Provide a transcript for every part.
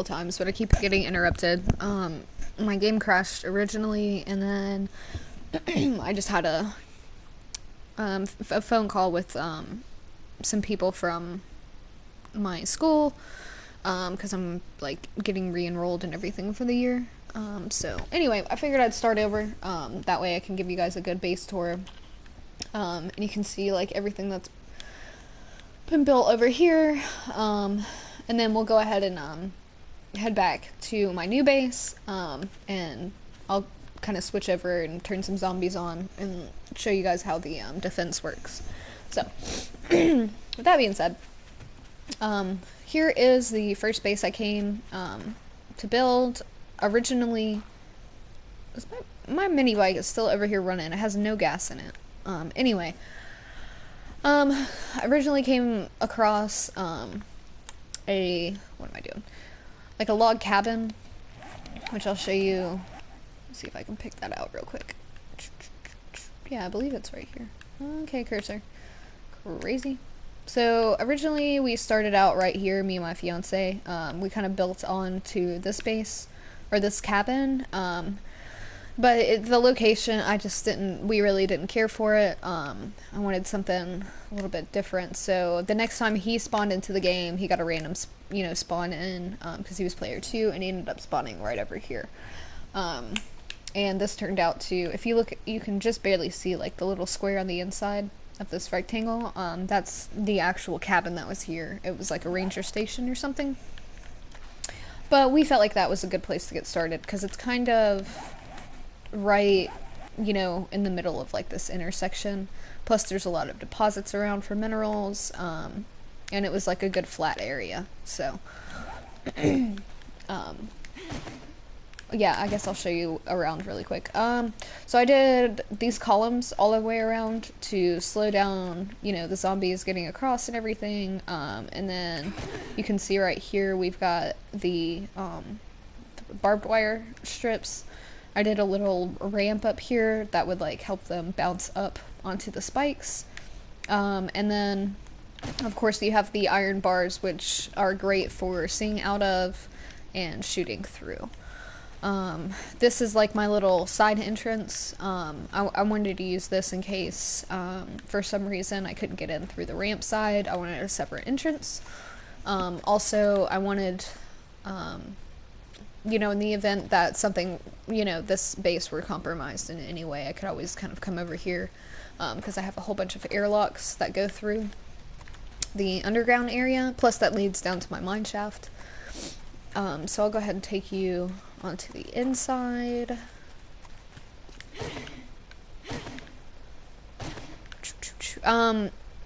times, but I keep getting interrupted. My game crashed originally, and then I just had a phone call with some people from my school because I'm like getting re-enrolled and everything for the year. So anyway, I figured I'd start over. That way I can give you guys a good base tour, and you can see like everything that's been built over here. And then we'll go ahead and head back to my new base, and I'll kind of switch over and turn some zombies on and show you guys how the defense works. So, with that being said, here is the first base I came to build. Originally, my mini bike is still over here running. It has no gas in it. Anyway, I originally came across what am I doing? Like a log cabin, which I'll show you. Let's see if I can pick that out real quick. Yeah, I believe it's right here. Okay, cursor. Crazy. So originally we started out right here, me and my fiance. We kind of built on to this base, or this cabin. But the location, we really didn't care for it. I wanted something a little bit different. So the next time he spawned into the game, he got a random, spawn in, because he was player 2, and he ended up spawning right over here. And this turned out to, if you look, you can just barely see like the little square on the inside of this rectangle. That's the actual cabin that was here. It was like a ranger station or something. But we felt like that was a good place to get started, because it's kind of right, in the middle of like this intersection. Plus there's a lot of deposits around for minerals, and it was like a good flat area. So yeah, I guess I'll show you around really quick. So I did these columns all the way around to slow down, the zombies getting across and everything. And then you can see right here we've got the barbed wire strips. I did a little ramp up here that would like help them bounce up onto the spikes. And then, of course, you have the iron bars, which are great for seeing out of and shooting through. This is like my little side entrance. I wanted to use this in case, for some reason, I couldn't get in through the ramp side. I wanted a separate entrance. Also, I wanted, in the event that something, this base were compromised in any way, I could always kind of come over here, because I have a whole bunch of airlocks that go through the underground area, plus that leads down to my mine shaft. So I'll go ahead and take you onto the inside.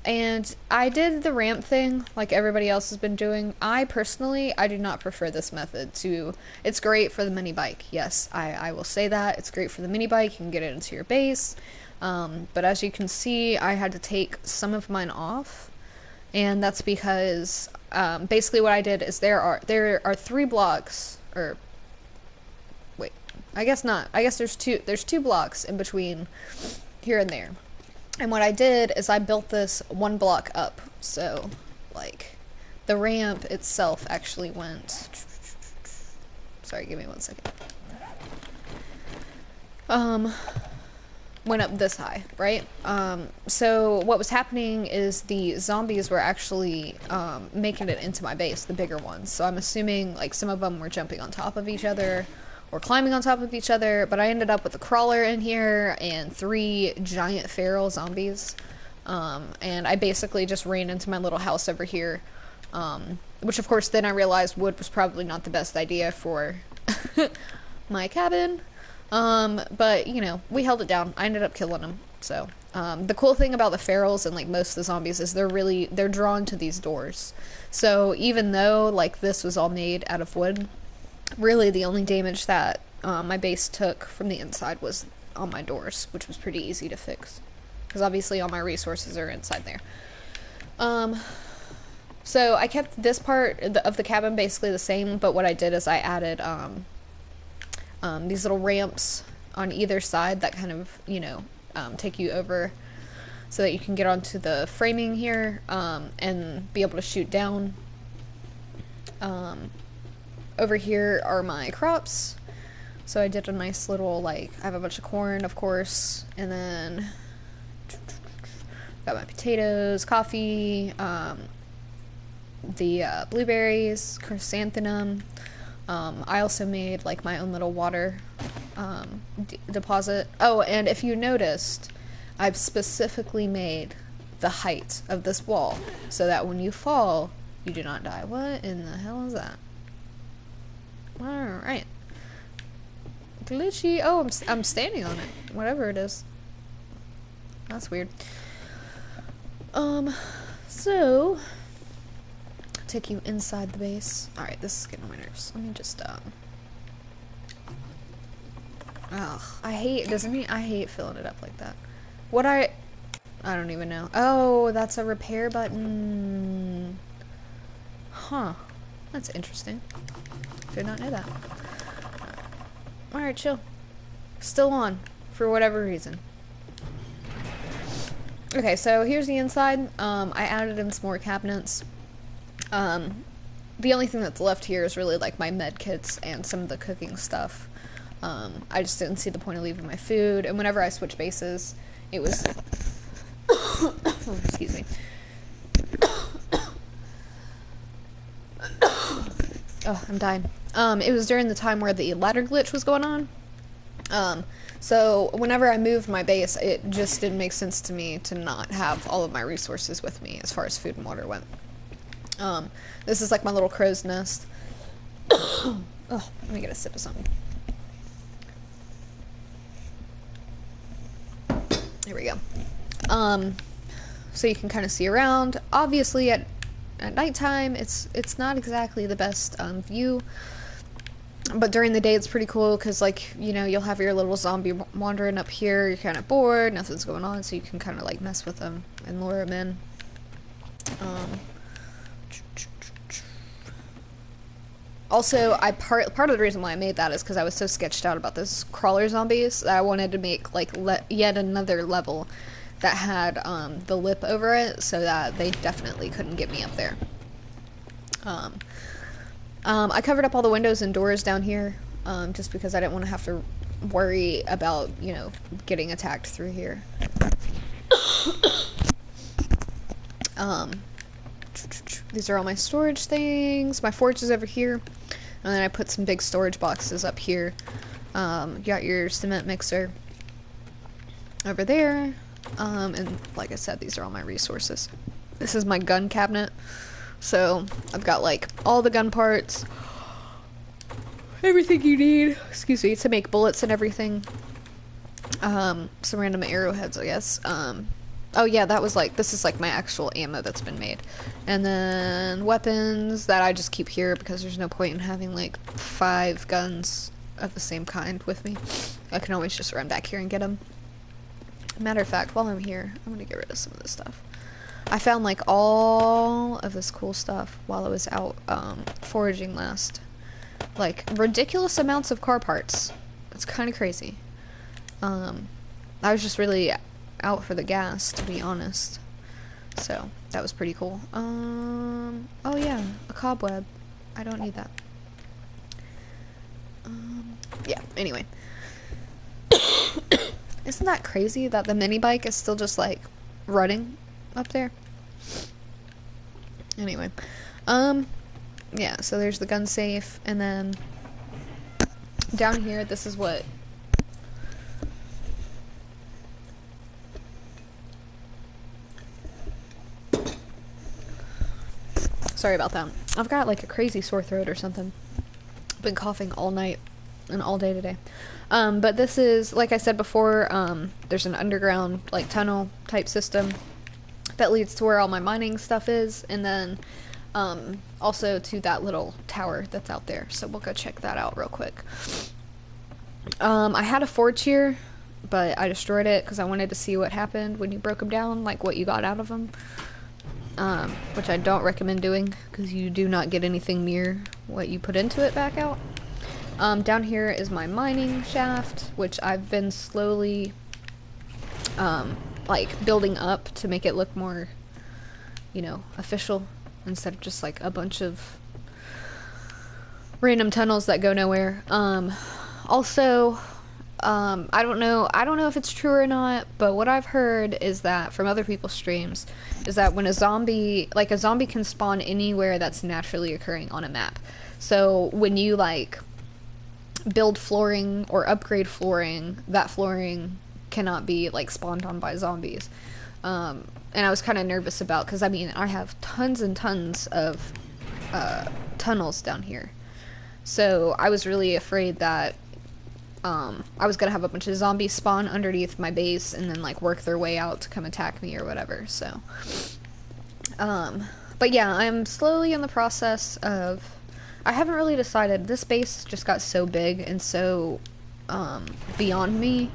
And I did the ramp thing like everybody else has been doing. I do not prefer this method. It's great for the mini bike. Yes, I will say that. It's great for the mini bike. You can get it into your base. But as you can see, I had to take some of mine off. And that's because basically what I did is there are 3 blocks, or wait, I guess not. I guess there's two blocks in between here and there. And what I did is I built this 1 block up. So like the ramp itself actually went, sorry, give me 1 second. Went up this high, right? So what was happening is the zombies were actually making it into my base, the bigger ones. So I'm assuming like some of them were jumping on top of each other or climbing on top of each other, but I ended up with a crawler in here and 3 giant feral zombies. And I basically just ran into my little house over here, which of course then I realized wood was probably not the best idea for my cabin. But we held it down. I ended up killing them. So, the cool thing about the ferals and like most of the zombies is they're drawn to these doors. So even though like this was all made out of wood, really the only damage that my base took from the inside was on my doors, which was pretty easy to fix because obviously all my resources are inside there. So I kept this part of the cabin basically the same, but what I did is I added these little ramps on either side that kind of, take you over so that you can get onto the framing here, and be able to shoot down. over here are my crops. So I did a nice little, like, I have a bunch of corn, of course, and then got my potatoes, coffee, the blueberries, chrysanthemum. I also made, like, my own little water deposit. Oh, and if you noticed, I've specifically made the height of this wall so that when you fall, you do not die. What in the hell is that? Alright. Glitchy. Oh, I'm standing on it. Whatever it is. That's weird. So take you inside the base. Alright, this is getting on my nerves. Let me just, ugh, I hate filling it up like that. I don't even know. Oh, that's a repair button. Huh. That's interesting. Did not know that. Alright, chill. Still on, for whatever reason. Okay, so here's the inside. I added in some more cabinets. The only thing that's left here is really like my med kits and some of the cooking stuff. I just didn't see the point of leaving my food, and whenever I switched bases, it was... oh, excuse me. Oh, I'm dying. It was during the time where the ladder glitch was going on. So whenever I moved my base, it just didn't make sense to me to not have all of my resources with me as far as food and water went. This is like my little crow's nest. Oh, let me get a sip of something. There we go. So you can kind of see around. Obviously at nighttime, it's not exactly the best view, but during the day it's pretty cool because, like, you know, you'll have your little zombie wandering up here. You're kind of bored, nothing's going on, so you can kind of like mess with them and lure them in. Also, part of the reason why I made that is because I was so sketched out about those crawler zombies that I wanted to make like yet another level that had the lip over it, so that they definitely couldn't get me up there. I covered up all the windows and doors down here, just because I didn't want to have to worry about, you know, getting attacked through here. These are all my storage things. My forge is over here, and then I put some big storage boxes up here. You got your cement mixer over there. And like I said, these are all my resources. This is my gun cabinet. So I've got like all the gun parts, everything you need, excuse me, to make bullets and everything. Some random arrowheads, I guess. Oh yeah, that was like, this is like my actual ammo that's been made. And then weapons that I just keep here because there's no point in having like 5 guns of the same kind with me. I can always just run back here and get them. Matter of fact, while I'm here, I'm gonna get rid of some of this stuff. I found like all of this cool stuff while I was out foraging last. Like ridiculous amounts of car parts. It's kind of crazy. I was just really out for the gas, to be honest. So that was pretty cool. Oh yeah, a cobweb. I don't need that. Yeah, anyway. Isn't that crazy that the mini bike is still just like running up there? Anyway, yeah, so there's the gun safe, and then down here, this is what sorry about that. I've got like a crazy sore throat or something. I've been coughing all night and all day today. But this is, like I said before, there's an underground, like, tunnel type system that leads to where all my mining stuff is, and then, also to that little tower that's out there, so we'll go check that out real quick. I had a forge here, but I destroyed it because I wanted to see what happened when you broke them down, like what you got out of them, which I don't recommend doing, because you do not get anything near what you put into it back out. Down here is my mining shaft, which I've been slowly, like, building up to make it look more, you know, official, instead of just, like, a bunch of random tunnels that go nowhere. Also, I don't know if it's true or not, but what I've heard is that from other people's streams is that when a zombie can spawn anywhere that's naturally occurring on a map. So when you like build flooring or upgrade flooring, that flooring cannot be like spawned on by zombies. And I was kind of nervous about, because I mean I have tons and tons of tunnels down here, so I was really afraid that I was gonna have a bunch of zombies spawn underneath my base and then like work their way out to come attack me or whatever. So but yeah, I'm slowly in the process of, I haven't really decided. This base just got so big and so beyond me,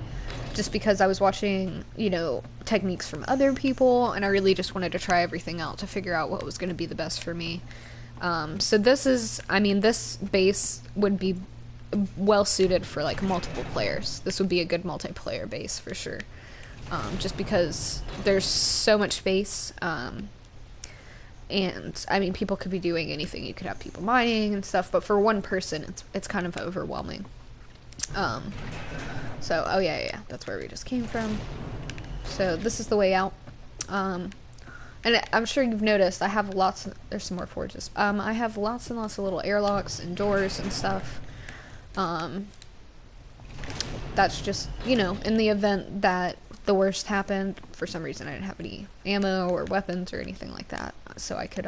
just because I was watching, you know, techniques from other people, and I really just wanted to try everything out to figure out what was going to be the best for me. So this base would be well suited for like multiple players. This would be a good multiplayer base for sure. Just because there's so much space, and I mean people could be doing anything. You could have people mining and stuff, but for one person it's kind of overwhelming. So oh yeah, that's where we just came from. So this is the way out. And I'm sure you've noticed I have there's some more forges. I have lots and lots of little airlocks and doors and stuff. That's just, you know, in the event that the worst happened, for some reason I didn't have any ammo or weapons or anything like that, so I could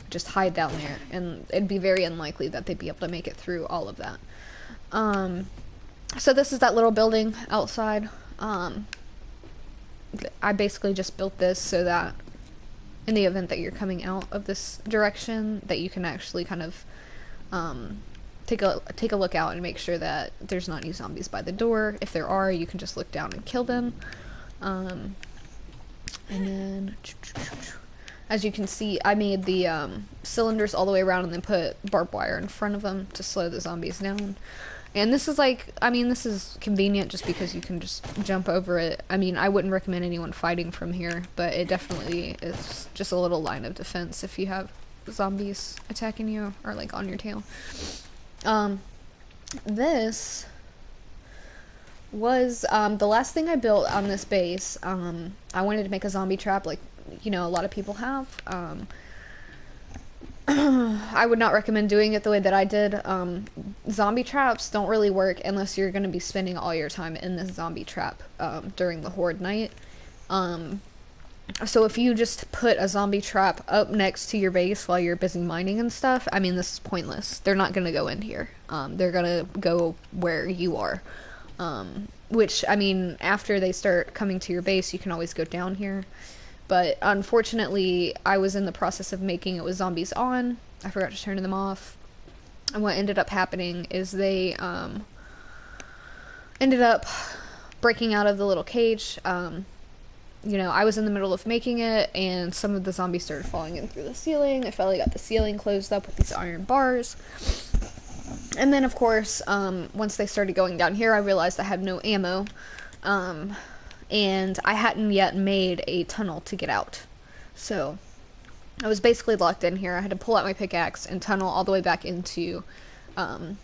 just hide down there, and it'd be very unlikely that they'd be able to make it through all of that. So this is that little building outside. I basically just built this so that in the event that you're coming out of this direction, that you can actually kind of take a look out and make sure that there's not any zombies by the door. If there are, you can just look down and kill them. And then, as you can see, I made the cylinders all the way around and then put barbed wire in front of them to slow the zombies down. And this is like, I mean, this is convenient just because you can just jump over it. I mean, I wouldn't recommend anyone fighting from here, but it definitely is just a little line of defense if you have zombies attacking you or like on your tail. This was the last thing I built on this base. I wanted to make a zombie trap, like, you know, a lot of people have. I would not recommend doing it the way that I did. Zombie traps don't really work unless you're going to be spending all your time in this zombie trap during the horde night. So if you just put a zombie trap up next to your base while you're busy mining and stuff, I mean, this is pointless. They're not going to go in here. They're going to go where you are. Which, I mean, after they start coming to your base, you can always go down here. But unfortunately, I was in the process of making it with zombies on. I forgot to turn them off. And what ended up happening is they ended up breaking out of the little cage. You know, I was in the middle of making it, and some of the zombies started falling in through the ceiling. I finally got the ceiling closed up with these iron bars. And then, of course, once they started going down here, I realized I had no ammo. And I hadn't yet made a tunnel to get out. So I was basically locked in here. I had to pull out my pickaxe and tunnel all the way back into an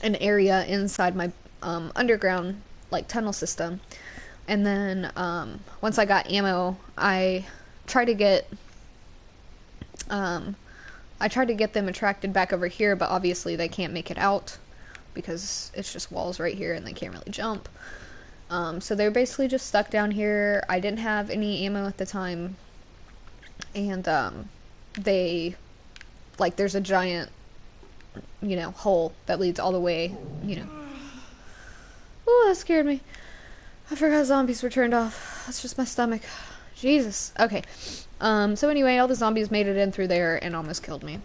area inside my underground like tunnel system. And then once I got ammo, I tried to get them attracted back over here, but obviously they can't make it out because it's just walls right here and they can't really jump. So they're basically just stuck down here. I didn't have any ammo at the time, and there's a giant, you know, hole that leads all the way, you know. Ooh, that scared me. I forgot zombies were turned off. That's just my stomach. Jesus. Okay. So anyway, all the zombies made it in through there and almost killed me.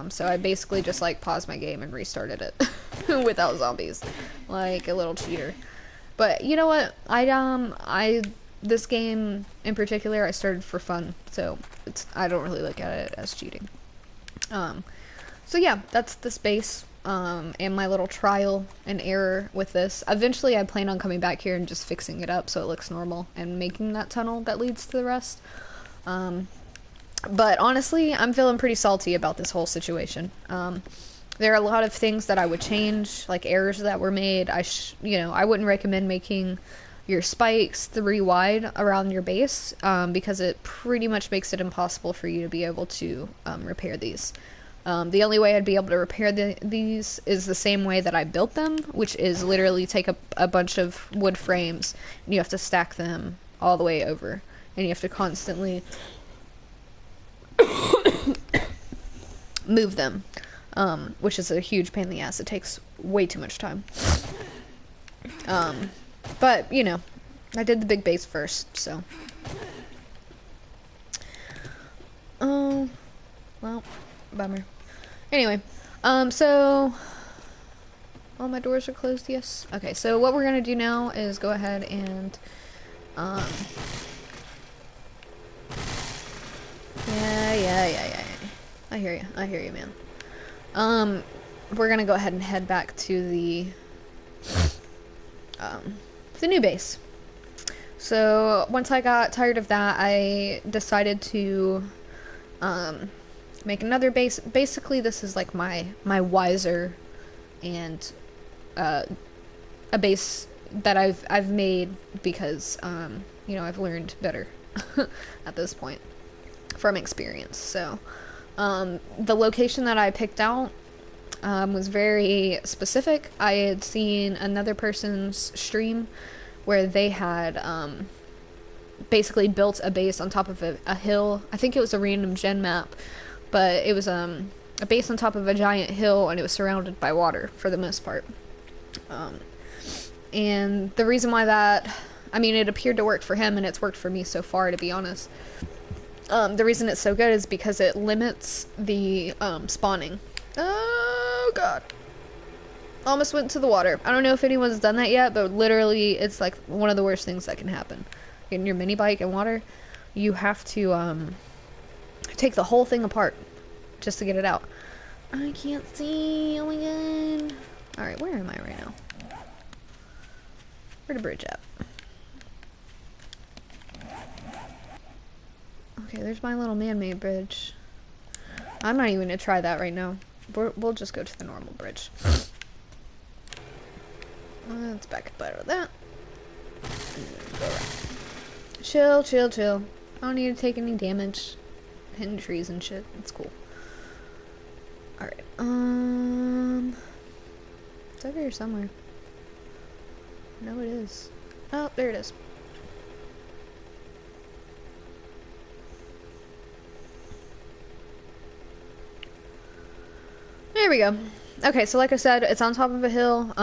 So I basically just like paused my game and restarted it without zombies, like a little cheater. But you know what? This game in particular, I started for fun, so I don't really look at it as cheating. So yeah, that's the space, and my little trial and error with this. Eventually, I plan on coming back here and just fixing it up so it looks normal and making that tunnel that leads to the rest. But honestly, I'm feeling pretty salty about this whole situation. There are a lot of things that I would change, like errors that were made. I wouldn't recommend making your spikes 3 wide around your base, because it pretty much makes it impossible for you to be able to repair these. The only way I'd be able to repair these is the same way that I built them, which is literally take a bunch of wood frames, and you have to stack them all the way over, and you have to constantly move them, which is a huge pain in the ass. It takes way too much time. But, I did the big base first, so. Oh, well, bummer. Anyway, so, all my doors are closed, yes. Okay, so what we're gonna do now is go ahead and, yeah. I hear you, man. We're gonna go ahead and head back to the new base. So, once I got tired of that, I decided to, make another base. Basically, this is like my wiser and a base that I've made because I've learned better at this point from experience. So the location that I picked out was very specific. I had seen another person's stream where they had basically built a base on top of a hill. I think it was a random gen map, but it was a base on top of a giant hill, and it was surrounded by water for the most part. And the reason why it appeared to work for him, and it's worked for me so far, to be honest. The reason it's so good is because it limits the spawning. Oh god. Almost went to the water. I don't know if anyone's done that yet, but literally it's like one of the worst things that can happen. Getting your mini bike in water, you have to take the whole thing apart just to get it out. I can't see. Oh my god. Alright, where am I right now? Where'd the bridge at? Okay, there's my little man-made bridge. I'm not even gonna try that right now. We'll just go to the normal bridge. Let's back up out of that. Go around. Chill. I don't need to take any damage. Hitting trees and shit. It's cool. Alright, it's over here somewhere. No, it is. Oh, there it is. There we go. Okay, so like I said, it's on top of a hill.